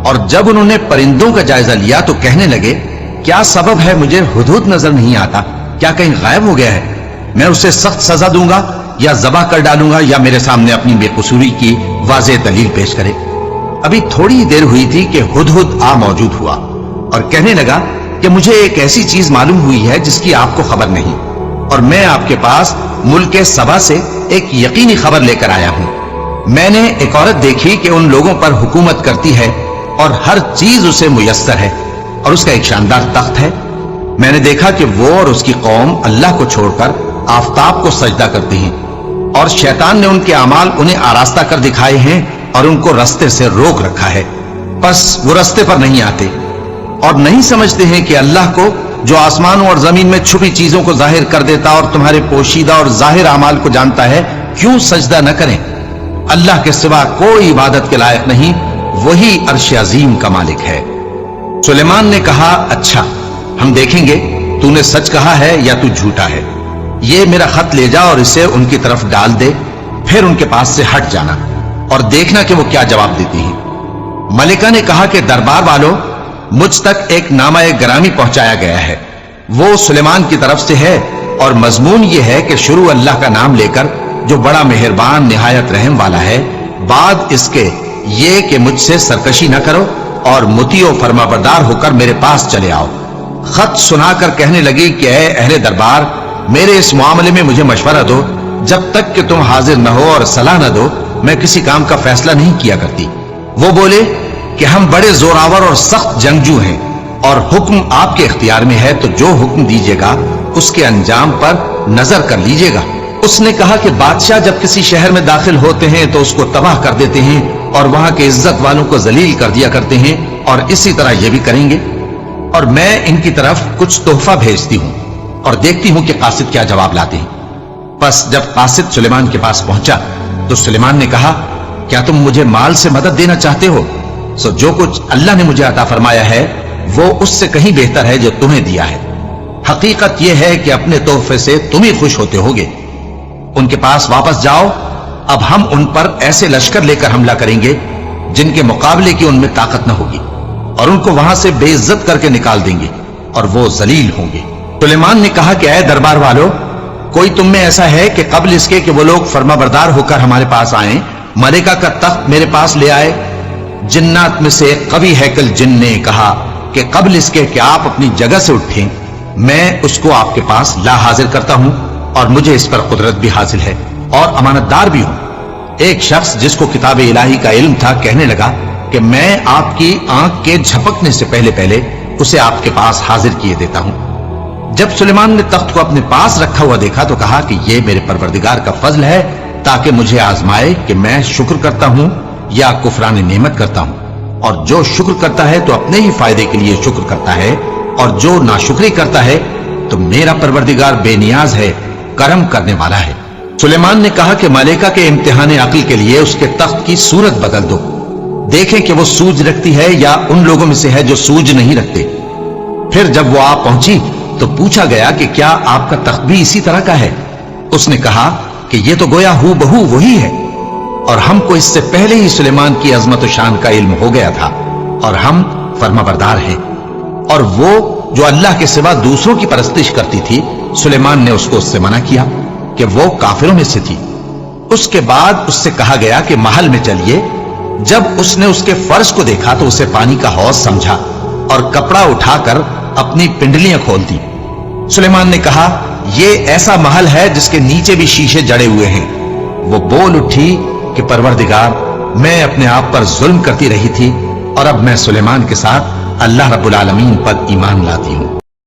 اور جب انہوں نے پرندوں کا جائزہ لیا تو کہنے لگے کیا سبب ہے مجھے ہدہد نظر نہیں آتا؟ کیا کہیں غائب ہو گیا ہے؟ میں اسے سخت سزا دوں گا یا ذبح کر ڈالوں گا یا میرے سامنے اپنی بے قصوری کی واضح دلیل پیش کرے۔ ابھی تھوڑی دیر ہوئی تھی کہ ہدہد آ موجود ہوا اور کہنے لگا کہ مجھے ایک ایسی چیز معلوم ہوئی ہے جس کی آپ کو خبر نہیں، اور میں آپ کے پاس ملک سبا سے ایک یقینی خبر لے کر آیا ہوں۔ میں نے ایک عورت دیکھی کہ ان لوگوں پر حکومت کرتی ہے اور ہر چیز اسے میسر ہے، اور اس کا ایک شاندار تخت ہے۔ میں نے دیکھا کہ وہ اور اس کی قوم اللہ کو چھوڑ کر آفتاب کو سجدہ کرتے ہیں، اور شیطان نے ان کے اعمال انہیں آراستہ کر دکھائے ہیں اور ان کو رستے سے روک رکھا ہے، پس وہ رستے پر نہیں آتے اور نہیں سمجھتے ہیں کہ اللہ کو جو آسمانوں اور زمین میں چھپی چیزوں کو ظاہر کر دیتا اور تمہارے پوشیدہ اور ظاہر اعمال کو جانتا ہے، کیوں سجدہ نہ کریں؟ اللہ کے سوا کوئی عبادت کے لائق نہیں، وہی عرش عظیم کا مالک ہے۔ سلیمان نے کہا اچھا، ہم دیکھیں گے تو نے سچ کہا ہے یا تو جھوٹا ہے۔ یہ میرا خط لے جا اور اسے ان کی طرف ڈال دے، پھر ان کے پاس سے ہٹ جانا اور دیکھنا کہ وہ کیا جواب دیتی ہیں۔ ملکہ نے کہا کہ دربار والوں، مجھ تک ایک نامہ گرامی پہنچایا گیا ہے، وہ سلیمان کی طرف سے ہے، اور مضمون یہ ہے کہ شروع اللہ کا نام لے کر جو بڑا مہربان نہایت رحم والا ہے، بعد اس کے یہ کہ مجھ سے سرکشی نہ کرو اور مطیع و فرما بردار ہو کر میرے پاس چلے آؤ۔ خط سنا کر کہنے لگی کہ اے اہل دربار، میرے اس معاملے میں مجھے مشورہ دو، جب تک کہ تم حاضر نہ ہو اور صلاح نہ دو میں کسی کام کا فیصلہ نہیں کیا کرتی۔ وہ بولے کہ ہم بڑے زوراور اور سخت جنگجو ہیں، اور حکم آپ کے اختیار میں ہے، تو جو حکم دیجیے گا اس کے انجام پر نظر کر لیجیے گا۔ اس نے کہا کہ بادشاہ جب کسی شہر میں داخل ہوتے ہیں تو اس کو تباہ کر دیتے ہیں اور وہاں کے عزت والوں کو ذلیل کر دیا کرتے ہیں، اور اسی طرح یہ بھی کریں گے، اور میں ان کی طرف کچھ تحفہ بھیجتی ہوں اور دیکھتی ہوں کہ قاصد کیا جواب لاتے ہیں۔ پس جب قاصد سلیمان کے پاس پہنچا تو سلیمان نے کہا کیا تم مجھے مال سے مدد دینا چاہتے ہو؟ سو جو کچھ اللہ نے مجھے عطا فرمایا ہے وہ اس سے کہیں بہتر ہے جو تمہیں دیا ہے۔ حقیقت یہ ہے کہ اپنے تحفے سے تم ہی خوش ہوتے ہوگے۔ ان کے پاس واپس جاؤ، اب ہم ان پر ایسے لشکر لے کر حملہ کریں گے جن کے مقابلے کی ان میں طاقت نہ ہوگی، اور ان کو وہاں سے بے عزت کر کے نکال دیں گے اور وہ ذلیل ہوں گے۔ سلیمان نے کہا کہ اے دربار والو، کوئی تم میں ایسا ہے کہ قبل اس کے کہ وہ لوگ فرما بردار ہو کر ہمارے پاس آئیں، ملکہ کا تخت میرے پاس لے آئے؟ جنات میں سے ایک قوی ہیکل جن نے کہا کہ قبل اس کے کہ آپ اپنی جگہ سے اٹھیں میں اس کو آپ کے پاس لا حاضر کرتا ہوں، اور مجھے اس پر قدرت بھی حاصل ہے اور امانت دار بھی ہوں۔ ایک شخص جس کو کتاب الہی کا علم تھا کہنے لگا کہ میں آپ کی آنکھ کے جھپکنے سے پہلے پہلے اسے آپ کے پاس حاضر کیے دیتا ہوں۔ جب سلیمان نے تخت کو اپنے پاس رکھا ہوا دیکھا تو کہا کہ یہ میرے پروردگار کا فضل ہے تاکہ مجھے آزمائے کہ میں شکر کرتا ہوں یا کفران نعمت کرتا ہوں، اور جو شکر کرتا ہے تو اپنے ہی فائدے کے لیے شکر کرتا ہے، اور جو ناشکری کرتا ہے تو میرا پروردگار بے نیاز ہے، کرم کرنے والا ہے۔ سلیمان نے کہا کہ ملکہ کے امتحان عقل کے لیے اس کے تخت کی صورت بدل دو، دیکھیں کہ وہ سوج رکھتی ہے یا ان لوگوں میں سے ہے جو سوج نہیں رکھتے۔ پھر جب وہ آپ پہنچی تو پوچھا گیا کہ کیا آپ کا تخت بھی اسی طرح کا ہے؟ اس نے کہا کہ یہ تو گویا ہو بہو وہی ہے، اور ہم کو اس سے پہلے ہی سلیمان کی عظمت و شان کا علم ہو گیا تھا، اور ہم فرما بردار ہیں۔ اور وہ جو اللہ کے سوا دوسروں کی پرستش کرتی تھی، سلیمان نے اس کو اس سے منع کیا کہ وہ کافروں میں سے تھی۔ اس کے بعد اس سے کہا گیا کہ محل میں چلیے۔ جب اس نے اس کے فرش کو دیکھا تو اسے پانی کا حوض سمجھا اور کپڑا اٹھا کر اپنی پنڈلیاں کھول دی۔ سلیمان نے کہا یہ ایسا محل ہے جس کے نیچے بھی شیشے جڑے ہوئے ہیں۔ وہ بول اٹھی کہ پروردگار، میں اپنے آپ پر ظلم کرتی رہی تھی، اور اب میں سلیمان کے ساتھ اللہ رب العالمین پر ایمان لاتی ہوں۔